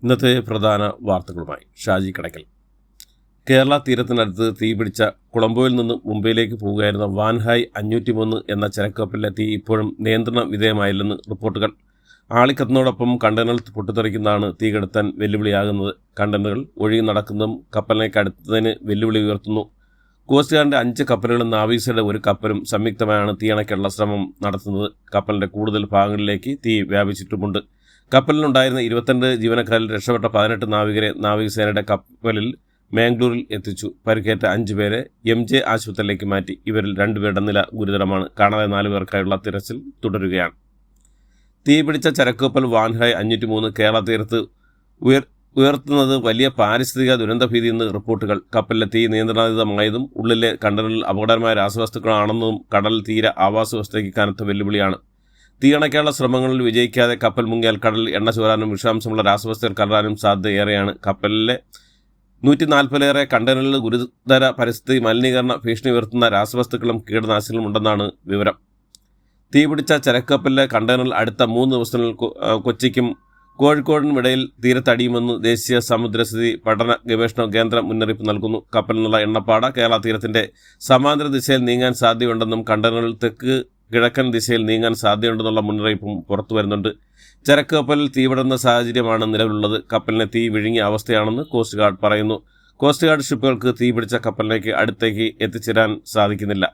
ഇന്നത്തെ പ്രധാന വാർത്തകളുമായി ഷാജി കടയ്ക്കൽ. കേരള തീരത്തിനടുത്ത് തീപിടിച്ച കൊളംബോയിൽ നിന്ന് മുംബൈയിലേക്ക് പോവുകയായിരുന്ന വാൻഹായ് 503 എന്ന ചരക്കപ്പലിലെ തീ ഇപ്പോഴും നിയന്ത്രണ വിധേയമായില്ലെന്ന് റിപ്പോർട്ടുകൾ. ആളിക്കത്തുന്നതോടൊപ്പം കണ്ടെയ്നർ പൊട്ടിത്തെറിക്കുന്നതാണ് തീ കെടുത്താൻ വെല്ലുവിളിയാകുന്നത്. കണ്ടെയ്നറുകൾ ഒഴുകി നടക്കുന്നതും കപ്പലിലേക്ക് അടുത്തതിന് വെല്ലുവിളി ഉയർത്തുന്നു. കോസ്റ്റ് ഗാർഡിൻ്റെ 5 കപ്പലുകളും നാവികസേനയുടെ ഒരു കപ്പലും സംയുക്തമായാണ് തീയണയ്ക്കുള്ള ശ്രമം നടത്തുന്നത്. കപ്പലിൻ്റെ കൂടുതൽ ഭാഗങ്ങളിലേക്ക് തീ വ്യാപിച്ചിട്ടുമുണ്ട്. കപ്പലിലുണ്ടായിരുന്ന 22 ജീവനക്കാരിൽ രക്ഷപ്പെട്ട 18 നാവികരെ നാവികസേനയുടെ കപ്പലിൽ മാംഗ്ലൂരിൽ എത്തിച്ചു. പരിക്കേറ്റ 5 പേരെ MJ ആശുപത്രിയിലേക്ക് മാറ്റി. ഇവരിൽ 2 പേരുടെ നില ഗുരുതരമാണ്. കാണാതെ 4 പേർക്കായുള്ള തിരച്ചിൽ തുടരുകയാണ്. തീപിടിച്ച ചരക്കപ്പൽ വാൻഹായ് 503 കേരള തീരത്ത് ഉയർത്തുന്നത് വലിയ പാരിസ്ഥിതിക ദുരന്ത ഭീതിയെന്ന് റിപ്പോർട്ടുകൾ. കപ്പലിലെ തീ നിയന്ത്രണാതീതമായതും ഉള്ളിലെ കണ്ടെയ്നറിൽ അപകടകരമായ രാസവസ്തുക്കളാണെന്നും കടൽ തീര ആവാസ വ്യവസ്ഥയ്ക്ക് കനത്ത വെല്ലുവിളിയാണ്. തീയണയ്ക്കാനുള്ള ശ്രമങ്ങളിൽ വിജയിക്കാതെ കപ്പൽ മുങ്ങിയാൽ കടലിൽ എണ്ണ ചോരാനും വിഷാംശമുള്ള രാസവസ്തുക്കൾ കലരാനും സാധ്യത ഏറെയാണ്. കപ്പലിലെ 140-ലേറെ കണ്ടെയ്നറുകളിൽ ഗുരുതര പരിസ്ഥിതി മലിനീകരണ ഭീഷണി ഉയർത്തുന്ന രാസവസ്തുക്കളും കീടനാശിനികളും ഉണ്ടെന്നാണ് വിവരം. തീപിടിച്ച ചരക്കപ്പലിലെ കണ്ടെയ്നറിൽ അടുത്ത 3 ദിവസങ്ങളിൽ കൊച്ചിക്കും കോഴിക്കോടിനും ഇടയിൽ തീരത്തടിയുമെന്ന് ദേശീയ സമുദ്രസ്ഥിതി പഠന ഗവേഷണ കേന്ദ്രം മുന്നറിയിപ്പ് നൽകുന്നു. കപ്പലിൽ നിന്നുള്ള എണ്ണപ്പാട കേരള തീരത്തിൻ്റെ സമാന്തര ദിശയിൽ നീങ്ങാൻ സാധ്യതയുണ്ടെന്നും കണ്ടെയ്നറിൽ തെക്ക് കിഴക്കൻ ദിശയിൽ നീങ്ങാൻ സാധ്യതയുണ്ടെന്നുള്ള മുന്നറിയിപ്പും പുറത്തു വരുന്നുണ്ട്. ചരക്ക് കപ്പലിൽ തീപിടുന്ന സാഹചര്യമാണ് നിലവിലുള്ളത്. കപ്പലിനെ തീ വിഴുങ്ങിയ അവസ്ഥയാണെന്ന് കോസ്റ്റ് ഗാർഡ് പറയുന്നു. കോസ്റ്റ് ഗാർഡ് ഷിപ്പുകൾക്ക് തീപിടിച്ച കപ്പലിലേക്ക് അടുത്തേക്ക് എത്തിച്ചേരാൻ സാധിക്കുന്നില്ല.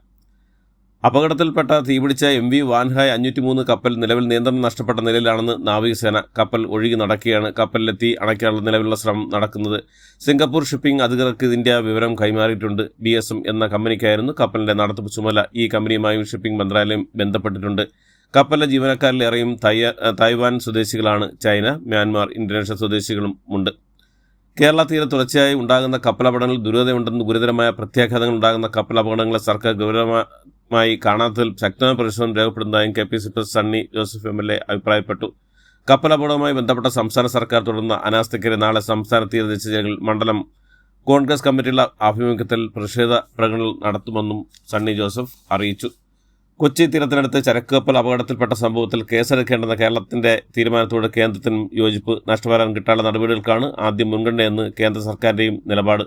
അപകടത്തിൽപ്പെട്ട തീപിടിച്ച MV വാൻഹായ് 503 കപ്പൽ നിലവിൽ നിയന്ത്രണം നഷ്ടപ്പെട്ട നിലയിലാണെന്ന് നാവികസേന. കപ്പൽ ഒഴുകി നടക്കുകയാണ്. കപ്പലിലെ തീ അണയ്ക്കാനുള്ള നിലവിലുള്ള ശ്രമം നടക്കുന്നത്. സിംഗപ്പൂർ ഷിപ്പിംഗ് അധികൃതർക്ക് ഇതിൻ്റെ വിവരം കൈമാറിയിട്ടുണ്ട്. BSM എന്ന കമ്പനിക്കായിരുന്നു കപ്പലിൻ്റെ നടത്തിപ്പ് ചുമതല. ഈ കമ്പനിയുമായും ഷിപ്പിംഗ് മന്ത്രാലയം ബന്ധപ്പെട്ടിട്ടുണ്ട്. കപ്പലിലെ ജീവനക്കാരിലേറെയും തായ്വാൻ സ്വദേശികളാണ്. ചൈന, മ്യാൻമാർ, ഇന്തോനേഷ്യ സ്വദേശികളും ഉണ്ട്. കേരള തീരത്ത് തുടർച്ചയായി ഉണ്ടാകുന്ന കപ്പലപകടങ്ങളിൽ ദുരൂഹതയുണ്ടെന്ന് ഗുരുതരമായ പ്രത്യാഘാതങ്ങൾ ഉണ്ടാകുന്ന കപ്പലപകടങ്ങളെ സർക്കാർ ഗൗരവമായി കാണാത്തതിൽ ശക്തമായ പ്രതിഷേധം രേഖപ്പെടുന്നതായും KPC president Sunny Joseph MLA അഭിപ്രായപ്പെട്ടു. കപ്പലപകടവുമായി ബന്ധപ്പെട്ട സംസ്ഥാന സർക്കാർ തുടർന്ന അനാസ്ഥയ്ക്കെതിരെ നാളെ സംസ്ഥാന തീരദേശ മണ്ഡലം കോൺഗ്രസ് കമ്മിറ്റിയുടെ ആഭിമുഖ്യത്തിൽ പ്രതിഷേധ പ്രകടനം നടത്തുമെന്നും സണ്ണി ജോസഫ് അറിയിച്ചു. കൊച്ചി തീരത്തിനടുത്ത് ചരക്ക് കപ്പൽ അപകടത്തിൽപ്പെട്ട സംഭവത്തിൽ കേസെടുക്കേണ്ടെന്ന കേരളത്തിൻ്റെ തീരുമാനത്തോട് കേന്ദ്രത്തിനും യോജിപ്പ്. നഷ്ടപരിഹാരം കിട്ടാനുള്ള നടപടികൾക്കാണ് ആദ്യം മുൻഗണനയെന്ന് കേന്ദ്ര സർക്കാരിൻ്റെയും നിലപാട്.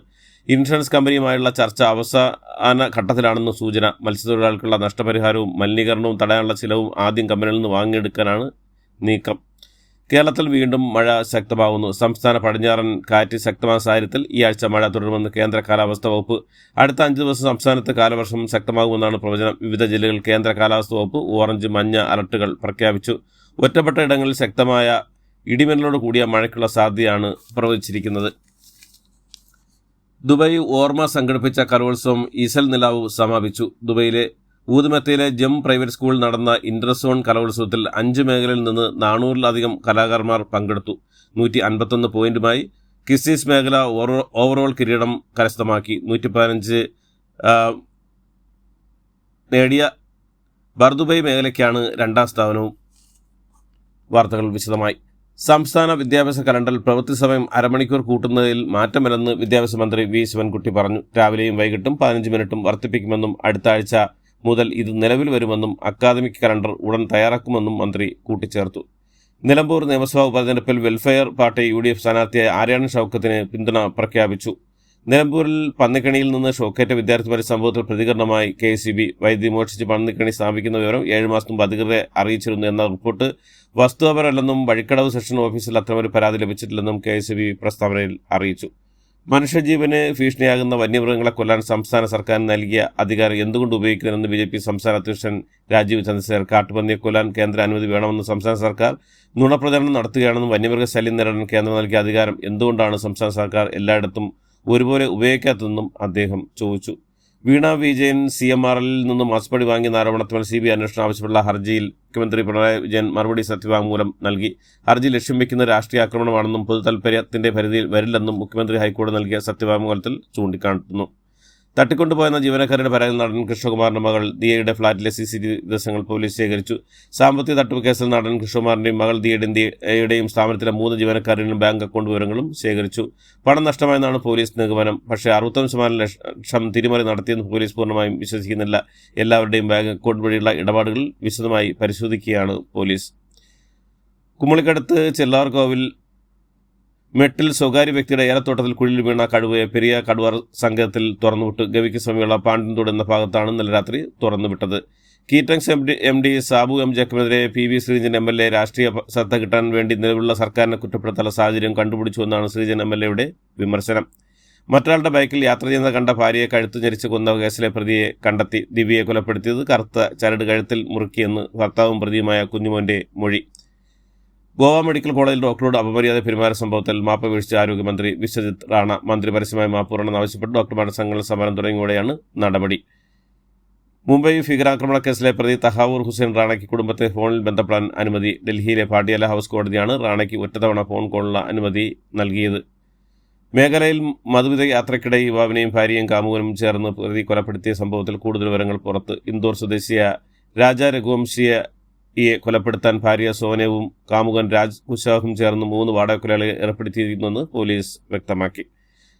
ഇൻഷുറൻസ് കമ്പനിയുമായുള്ള ചർച്ച അവസാന ഘട്ടത്തിലാണെന്ന് സൂചന. മത്സ്യത്തൊഴിലാളികൾക്കുള്ള നഷ്ടപരിഹാരവും മലിനീകരണവും തടയാനുള്ള ചിലവും ആദ്യം കമ്പനിയിൽ നിന്ന് വാങ്ങിയെടുക്കാനാണ് നീക്കം. കേരളത്തിൽ വീണ്ടും മഴ ശക്തമാകുന്നു. സംസ്ഥാന പടിഞ്ഞാറൻ കാറ്റ് ശക്തമായ സാഹചര്യത്തിൽ ഈ ആഴ്ച മഴ തുടരുമെന്ന് കേന്ദ്ര കാലാവസ്ഥാ വകുപ്പ്. അടുത്ത 5 ദിവസം സംസ്ഥാനത്ത് കാലവർഷം ശക്തമാകുമെന്നാണ് പ്രവചനം. വിവിധ ജില്ലകളിൽ കേന്ദ്ര കാലാവസ്ഥാ വകുപ്പ് ഓറഞ്ച്, മഞ്ഞ അലർട്ടുകൾ പ്രഖ്യാപിച്ചു. ഒറ്റപ്പെട്ട ഇടങ്ങളിൽ ശക്തമായ ഇടിമിന്നലോട് കൂടിയ മഴയ്ക്കുള്ള സാധ്യതയാണ് പ്രവചിച്ചിരിക്കുന്നത്. ദുബായ് ഓർമ്മ സംഘടിപ്പിച്ച കലോത്സവം ഈസൽ നിലാവ് സമാപിച്ചു. ദുബൈയിലെ ഊതുമത്തയിലെ ജം പ്രൈവറ്റ് സ്കൂളിൽ നടന്ന ഇന്റർസോൺ കലോത്സവത്തിൽ 5 മേഖലയിൽ നിന്ന് 400-ലധികം കലാകാരന്മാർ പങ്കെടുത്തു. 151 പോയിന്റുമായി കിസീസ് മേഖല ഓവറോൾ കിരീടം കരസ്ഥമാക്കി. 115 നേടിയ ബർദുബൈ മേഖലയ്ക്കാണ് 2ാം സ്ഥാനവും. വാർത്തകൾ വിശദമായി. സംസ്ഥാന വിദ്യാഭ്യാസ കലണ്ടറിൽ പ്രവൃത്തി സമയം അരമണിക്കൂർ കൂട്ടുന്നതിൽ മാറ്റമില്ലെന്ന് വിദ്യാഭ്യാസ മന്ത്രി V ശിവൻകുട്ടി പറഞ്ഞു. രാവിലെയും വൈകിട്ടും 15 മിനിറ്റും വർദ്ധിപ്പിക്കുമെന്നും അടുത്ത ആഴ്ച മുതൽ ഇത് നിലവിൽ വരുമെന്നും അക്കാദമിക് കലണ്ടർ ഉടൻ തയ്യാറാക്കുമെന്നും മന്ത്രി കൂട്ടിച്ചേർത്തു. നിലമ്പൂർ നിയമസഭാ ഉപതെരഞ്ഞെടുപ്പിൽ വെൽഫെയർ പാർട്ടി UDF സ്ഥാനാർത്ഥിയായ ആര്യാടൻ ഷൗക്കത്തിന് പിന്തുണ പ്രഖ്യാപിച്ചു. നിലമ്പൂരിൽ പന്നിക്കണിയിൽ നിന്ന് ഷോക്കേറ്റ വിദ്യാർത്ഥിമാരുടെ സംഭവത്തിൽ പ്രതികരണമായി KSEB വൈദ്യുതി മോഷ്ടിച്ച് പന്നിക്കണി സ്ഥാപിക്കുന്ന വിവരം 7 മാസം മുമ്പ് അധികൃതരെ അറിയിച്ചിരുന്നു എന്ന റിപ്പോർട്ട് വസ്തുതാപരമല്ലെന്നും വഴിക്കടവ് സെഷൻ ഓഫീസിൽ അത്തരമൊരു പരാതി ലഭിച്ചിട്ടില്ലെന്നും KSEB പ്രസ്താവനയിൽ അറിയിച്ചു. മനുഷ്യജീവന് ഭീഷണിയാകുന്ന വന്യമൃഗങ്ങളെ കൊല്ലാൻ സംസ്ഥാന സർക്കാരിന് നൽകിയ അധികാരം എന്തുകൊണ്ട് ഉപയോഗിക്കുമെന്ന് BJP സംസ്ഥാന അധ്യക്ഷൻ രാജീവ് ചന്ദ്രശേഖർ. കാട്ടുപന്നിയെ കൊല്ലാൻ കേന്ദ്ര അനുമതി വേണമെന്ന് സംസ്ഥാന സർക്കാർ നുണപ്രചരണം നടത്തുകയാണെന്നും വന്യമൃഗശല്യം നേരിടാൻ കേന്ദ്രം നൽകിയ അധികാരം എന്തുകൊണ്ടാണ് സംസ്ഥാന സർക്കാർ എല്ലായിടത്തും ഒരുപോലെ ഉപയോഗിക്കാത്തതെന്നും അദ്ദേഹം ചോദിച്ചു. വീണ വിജയൻ CMRL നിന്നും മാസപ്പടി വാങ്ങിയെന്ന ആരോപണത്തിൽ CBI അന്വേഷണം ആവശ്യപ്പെട്ടുള്ള ഹർജിയിൽ മുഖ്യമന്ത്രി പിണറായി വിജയൻ മറുപടി സത്യവാങ്മൂലം നൽകി. ഹർജി ലക്ഷ്യം വയ്ക്കുന്ന രാഷ്ട്രീയ ആക്രമണമാണെന്നും പൊതു താൽപര്യത്തിന്റെ പരിധിയിൽ വരില്ലെന്നും മുഖ്യമന്ത്രി ഹൈക്കോടതി നൽകിയ സത്യവാങ്മൂലത്തിൽ ചൂണ്ടിക്കാട്ടുന്നു. തട്ടിക്കൊണ്ടുപോയെന്ന ജീവനക്കാരുടെ പരാതിയിൽ നടൻ കൃഷ്ണകുമാറിന്റെ മകൾ ദിയയുടെ ഫ്ളാറ്റിലെ CCTV ദൃശ്യങ്ങൾ പോലീസ് ശേഖരിച്ചു. സാമ്പത്തിക തട്ടിപ്പ് കേസിൽ നടൻ കൃഷ്ണകുമാറിന്റെയും മകൾ ദിയയുടെയും സ്ഥാപനത്തിലെ 3 ജീവനക്കാരുടെയും ബാങ്ക് അക്കൗണ്ട് വിവരങ്ങളും ശേഖരിച്ചു. പണം നഷ്ടമായെന്നാണ് പോലീസ് നിഗമനം. പക്ഷേ 65% ലക്ഷം തിരിമറി നടത്തിയെന്ന് പോലീസ് പൂർണ്ണമായും വിശ്വസിക്കുന്നില്ല. എല്ലാവരുടെയും ബാങ്ക് അക്കൗണ്ട് വഴിയുള്ള ഇടപാടുകൾ വിശദമായി പരിശോധിക്കുകയാണ് പോലീസ്. കുമളിക്കടുത്ത് ചെല്ലാർകോവിൽ മെട്ടിൽ സ്വകാര്യ വ്യക്തിയുടെ ഏലത്തോട്ടത്തിൽ കുഴിയിൽ വീണ കടുവയെ പെരിയ കടുവർ സങ്കേതത്തിൽ തുറന്നുവിട്ട് ഗവിക്ക് സമീപമുള്ള പാണ്ടിൻതോട് എന്ന ഭാഗത്താണ് ഇന്നലെ രാത്രി തുറന്നുവിട്ടത്. കീറ്റങ്സ് MD Sabu M. ജേക്കബിനെതിരെ PV Sreejan MLA രാഷ്ട്രീയ ശ്രദ്ധ കിട്ടാൻ വേണ്ടി നിലവിലുള്ള സർക്കാരിനെ കുറ്റപ്പെടുത്താനുള്ള സാഹചര്യം കണ്ടുപിടിച്ചുവെന്നാണ് ശ്രീജൻ MLAയുടെ വിമർശനം. മറ്റൊരാളുടെ ബൈക്കിൽ യാത്ര ചെയ്യുന്ന കണ്ട ഭാര്യയെ കഴുത്തു ഞെരിച്ച് കൊന്ന കേസിലെ പ്രതിയെ കണ്ടെത്തി. ദിവ്യയെ കൊലപ്പെടുത്തിയത് കറുത്ത ചരട് കഴുത്തിൽ മുറുക്കിയെന്ന് ഭർത്താവും പ്രതിയുമായ കുഞ്ഞുമോന്റെ മൊഴി. ഗോവ മെഡിക്കൽ കോളേജിൽ ഡോക്ടറോട് അപമര്യാദ പെരുമാറിയ സംഭവത്തിൽ മാപ്പ് വീഴ്ച ആരോഗ്യമന്ത്രി വിശ്വജിത് റാണ. മന്ത്രി പരസ്യമായി മാപ്പ് പറയണമെന്നാവശ്യപ്പെട്ട് ഡോക്ടർമാരുടെ സംഘടന സമരം തുടങ്ങിയോടെയാണ് നടപടി. മുംബൈ ഭീകരാക്രമണ കേസിലെ പ്രതി തഹാവൂർ ഹുസൈൻ റാണയ്ക്ക് കുടുംബത്തെ ഫോണിൽ ബന്ധപ്പെടാൻ അനുമതി. ഡൽഹിയിലെ പാട്ടിയാല ഹൗസ് കോടതിയാണ് റാണയ്ക്ക് ഒറ്റത്തവണ ഫോൺ കോളിനുള്ള അനുമതി നൽകിയത്. മേഖലയിൽ മധുവിധ യാത്രയ്ക്കിടെ യുവാവിനെയും ഭാര്യയും കാമുകനും ചേർന്ന് പ്രതി കൊലപ്പെടുത്തിയ സംഭവത്തിൽ കൂടുതൽ വിവരങ്ങൾ പുറത്ത്. ഇൻദോർ സ്വദേശിയ രാജ രഘുവംശിയെ കൊലപ്പെടുത്താൻ ഭാര്യ സോനവും കാമുകൻ രാജ് കുശാഹും ചേർന്ന് 3 വാടകക്കൊലയാളികളെ ഏർപ്പെടുത്തിയിരുന്നെന്ന് പോലീസ് വ്യക്തമാക്കി.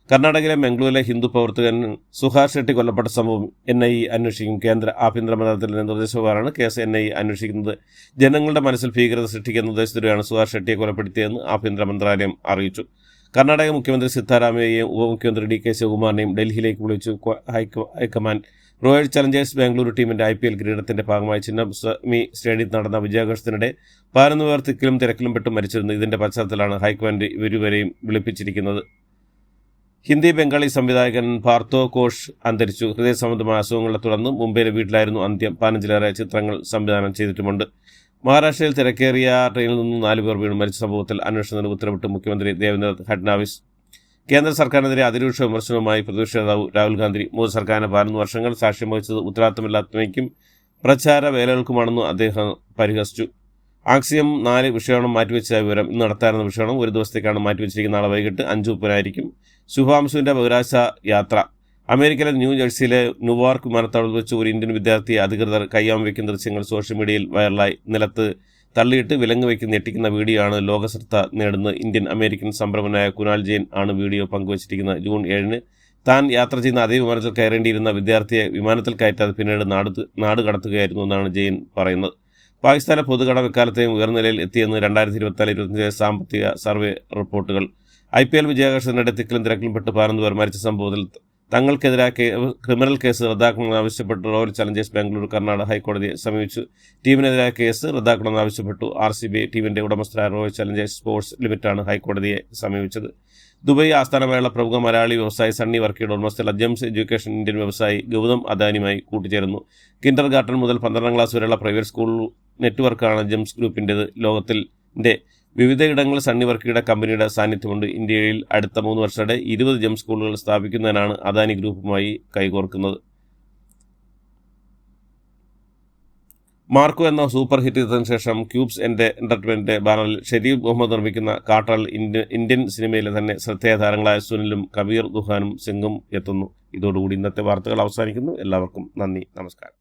കർണാടകയിലെ മംഗളൂരിലെ ഹിന്ദു പ്രവർത്തകൻ സുഹാസ് ഷെട്ടി കൊല്ലപ്പെട്ട സംഭവം NIA അന്വേഷിക്കും. കേന്ദ്ര ആഭ്യന്തര മന്ത്രാലയത്തിന്റെ നിർദ്ദേശപ്രകാരമാണ് കേസ് NIA അന്വേഷിക്കുന്നത്. ജനങ്ങളുടെ മനസ്സിൽ ഭീകരത സൃഷ്ടിക്കുന്ന ഉദ്ദേശത്തോടെയാണ് സുഹാസ് ഷെട്ടിയെ കൊലപ്പെടുത്തിയതെന്ന് ആഭ്യന്തര മന്ത്രാലയം അറിയിച്ചു. കർണാടക മുഖ്യമന്ത്രി സിദ്ധാരാമയ്യയെയും ഉപമുഖ്യമന്ത്രി DK ശിവകുമാറിനെയും ഡൽഹിയിലേക്ക് വിളിച്ചു ഹൈക്കമാൻഡ്. റോയൽ ചലഞ്ചേഴ്സ് ബാംഗ്ലൂരു ടീമിന്റെ IPL കിരീടത്തിന്റെ ഭാഗമായി ചിന്നസ്വാമി സ്റ്റേഡിയത്തിൽ നടന്ന വിജയാഘോഷത്തിനിടെ 11 പേർ തിക്കിലും തിരക്കിലും പെട്ട് മരിച്ചിരുന്നു. ഇതിന്റെ പശ്ചാത്തലത്തിലാണ് ഹൈക്കമാൻഡ് ഇരുവരെയും വിളിപ്പിച്ചിരിക്കുന്നത്. ഹിന്ദി ബംഗാളി സംവിധായകൻ പാർത്ഥോ ഘോഷ് അന്തരിച്ചു. ഹൃദയ സംബന്ധമായ അസുഖങ്ങളെ തുടർന്ന് മുംബൈയിലെ വീട്ടിലായിരുന്നു അന്ത്യം. 15ലേറെ ചിത്രങ്ങൾ സംവിധാനം ചെയ്തിട്ടുമുണ്ട്. മഹാരാഷ്ട്രയിൽ തിരക്കേറിയ ട്രെയിനിൽ നിന്നും 4 പേർ വീണ് മരിച്ച സംഭവത്തിൽ അന്വേഷണത്തിന് ഉത്തരവിട്ട് മുഖ്യമന്ത്രി ദേവേന്ദ്ര ഫഡ്നാവിസ്. കേന്ദ്ര സർക്കാരിനെതിരെ അതിരൂക്ഷ വിമർശനവുമായി പ്രതിപക്ഷ നേതാവ് രാഹുൽ ഗാന്ധി. മോദി സർക്കാരിന് 11 വർഷങ്ങൾ സാക്ഷ്യം വഹിച്ചത് ഉത്തരവാദിത്തമില്ലായ്മയ്ക്കും പ്രചാര വേലകൾക്കുമാണെന്ന് അദ്ദേഹം പരിഹസിച്ചു. ആക്സിയം 4 വിക്ഷേപണം മാറ്റിവെച്ച വിവരം. ഇന്ന് നടത്താറുന്ന വിക്ഷേപണം 1 ദിവസത്തേക്കാണ് മാറ്റിവെച്ചിരിക്കുന്ന. നാളെ വൈകിട്ട് 5:30 ശുഭാംശുവിന്റെ ബഹിരാകാശ യാത്ര. അമേരിക്കയിലെ ന്യൂ ജേഴ്സിയിലെ ന്യൂവാർക്ക് വിമാനത്താവളത്തിൽ വെച്ച് ഒരു ഇന്ത്യൻ വിദ്യാർത്ഥിയെ അധികൃതർ കയ്യാമം വയ്ക്കുന്ന ദൃശ്യങ്ങൾ സോഷ്യൽ മീഡിയയിൽ വൈറലായി. നിലത്ത് തള്ളിയിട്ട് വിലങ്ങ് വയ്ക്കുന്ന ഞെട്ടിക്കുന്ന വീഡിയോ ആണ് ലോകശ്രദ്ധ നേടുന്നത്. ഇന്ത്യൻ അമേരിക്കൻ സംരംഭകനായ കുനാൽ ജെയിൻ ആണ് വീഡിയോ പങ്കുവച്ചിരിക്കുന്നത്. ജൂൺ 7 താൻ യാത്ര ചെയ്യുന്ന അതേ വിമാനത്തിൽ കയറേണ്ടിയിരുന്ന വിദ്യാർത്ഥിയെ വിമാനത്തിൽ കയറ്റാതെ പിന്നീട് നാട് കടത്തുകയായിരുന്നു എന്നാണ് ജെയിൻ പറയുന്നത്. പാകിസ്ഥാന്റെ പൊതുകടം എക്കാലത്തെയും ഉയർന്ന നിലയിൽ എത്തിയെന്ന് 2024-25 സാമ്പത്തിക സർവേ റിപ്പോർട്ടുകൾ. IPL വിജയാഘോഷത്തിനിടെ തിക്കിലും തിരക്കിലും പെട്ട് 11 പേർ മരിച്ച സംഭവത്തിൽ തങ്ങൾക്കെതിരായ ക്രിമിനൽ കേസ് റദ്ദാക്കണമെന്നാവശ്യപ്പെട്ട് റോയൽ ചലഞ്ചേഴ്സ് ബാംഗ്ലൂർ കർണാടക ഹൈക്കോടതിയെ സമീപിച്ചു. ടീമിനെതിരായ കേസ് റദ്ദാക്കണമെന്നാവശ്യപ്പെട്ടു. RCB ടീമിന്റെ ഉടമസ്ഥരായ റോയൽ ചലഞ്ചേഴ്സ് സ്പോർട്സ് ലിമിറ്റഡാണ് ഹൈക്കോടതിയെ സമീപിച്ചത്. ദുബായ് ആസ്ഥാനമായുള്ള പ്രമുഖ മലയാളി വ്യവസായി സണ്ണി വർക്കിയുടെ ഉടമസ്ഥയിലുള്ള ജെംസ് എഡ്യൂക്കേഷൻ ഇന്ത്യൻ വ്യവസായി ഗൗതം അദാനിയുമായി കൂട്ടിച്ചേരുന്നു. കിൻഡർ ഗാർട്ടൻ മുതൽ 12ാം ക്ലാസ് വരെയുള്ള പ്രൈവറ്റ് സ്കൂൾ നെറ്റ്വർക്കാണ് ജെംസ് ഗ്രൂപ്പിൻ്റേത്. ലോകത്തിന്റെ വിവിധയിടങ്ങളിൽ സണ്ണി വർക്കിയുടെ കമ്പനിയുടെ സാന്നിധ്യമുണ്ട്. ഇന്ത്യയിൽ അടുത്ത 3 വർഷത്തെ 20 ജെം സ്കൂളുകൾ സ്ഥാപിക്കുന്നതിനാണ് അദാനി ഗ്രൂപ്പുമായി കൈകോർക്കുന്നത്. മാർക്കോ എന്ന സൂപ്പർ ഹിറ്റ് ചിത്രത്തിന് ശേഷം ക്യൂബ്സ് എന്റർടൈൻമെന്റിന്റെ ബാനറിൽ ഷെരീഫ് മുഹമ്മദ് നിർമ്മിക്കുന്ന കാട്ടാൾ ഇന്ത്യൻ സിനിമയിലെ തന്നെ ശ്രദ്ധേയ താരങ്ങളായ സുനിലും കബീർ ദുഹാനും സിംഗും എത്തുന്നു. ഇതോടുകൂടി ഇന്നത്തെ വാർത്തകൾ അവസാനിക്കുന്നു. എല്ലാവർക്കും നന്ദി, നമസ്കാരം.